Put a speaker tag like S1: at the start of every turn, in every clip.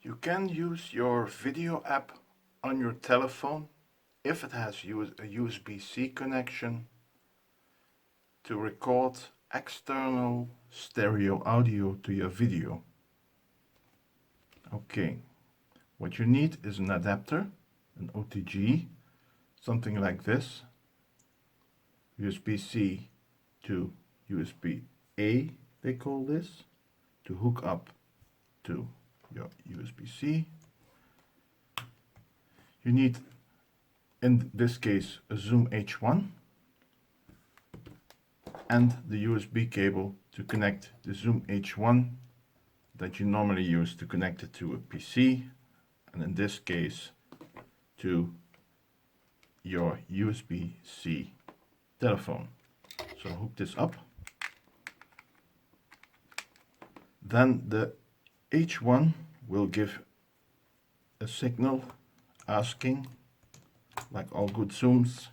S1: You can use your video app on your telephone if it has a USB-C connection to record external stereo audio to your video. Okay, what you need is an adapter, an OTG, something like this, USB-C to USB-A they call this, to hook up to your USB-C. You need, in this case, a Zoom H1 and the USB cable to connect the Zoom H1 that you normally use to connect it to a PC, and in this case to your USB-C telephone. So hook this up. Then the H1 will give a signal asking, like all good Zooms,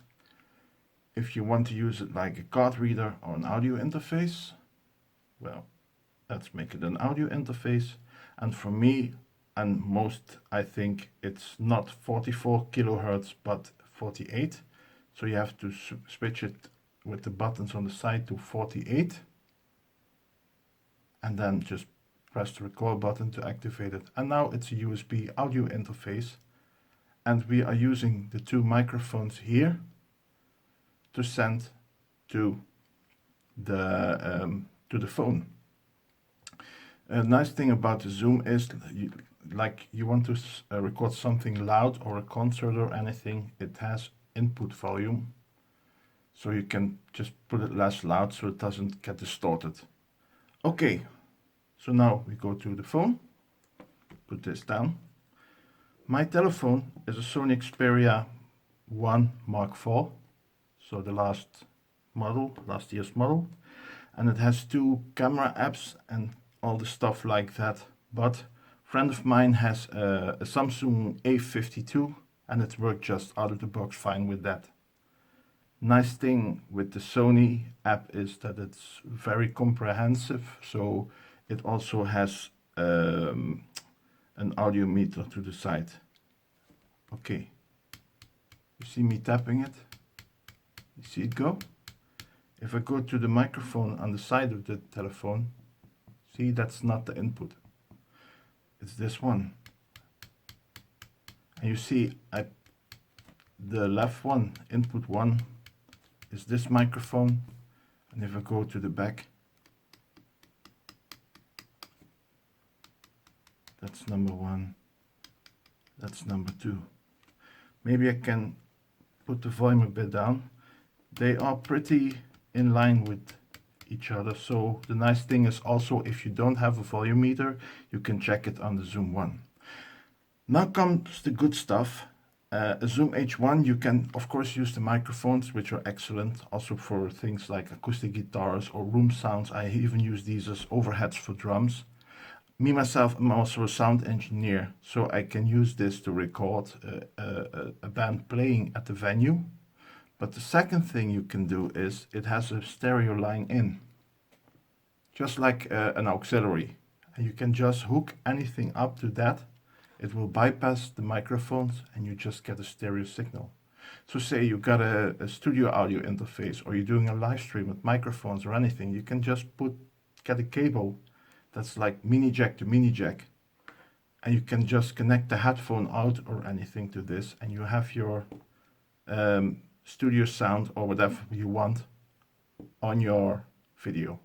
S1: if you want to use it like a card reader or an audio interface. Well, let's make it an audio interface. And for me and most, I think it's not 44 kilohertz but 48. So you have to switch it with the buttons on the side to 48. And then just press the record button to activate it. And now it's a USB audio interface. And we are using the two microphones here to send to the phone. A nice thing about the Zoom is, you want to record something loud or a concert or anything, it has input volume. So you can just put it less loud so it doesn't get distorted. Okay, so now we go to the phone, put this down. My telephone is a Sony Xperia 1 Mark IV, so the last year's model, and it has two camera apps and all the stuff like that. But a friend of mine has a Samsung A52 and it worked just out of the box fine with that. Nice thing with the Sony app is that it's very comprehensive, so it also has an audio meter to the side. Okay, you see me tapping it? You see it go? If I go to the microphone on the side of the telephone, see, that's not the input. It's this one. And you see, the left one, input 1, is this microphone. And if I go to the back, that's number 1, that's number 2. Maybe I can put the volume a bit down. They are pretty in line with each other. So the nice thing is also, if you don't have a volume meter, you can check it on the Zoom One. Now comes the good stuff. A Zoom H1, you can of course use the microphones, which are excellent also for things like acoustic guitars or room sounds. I even use these as overheads for drums. Me myself, I'm also a sound engineer, so I can use this to record a band playing at the venue. But the second thing you can do is it has a stereo line in, just like an auxiliary. And you can just hook anything up to that. It will bypass the microphones and you just get a stereo signal. So say you got a studio audio interface, or you're doing a live stream with microphones or anything, you can just get a cable that's like mini jack to mini jack, and you can just connect the headphone out or anything to this, and you have your studio sound or whatever you want on your video.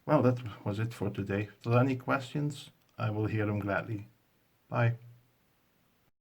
S1: Well, that was it for today. If there are any questions, I will hear them gladly. Bye.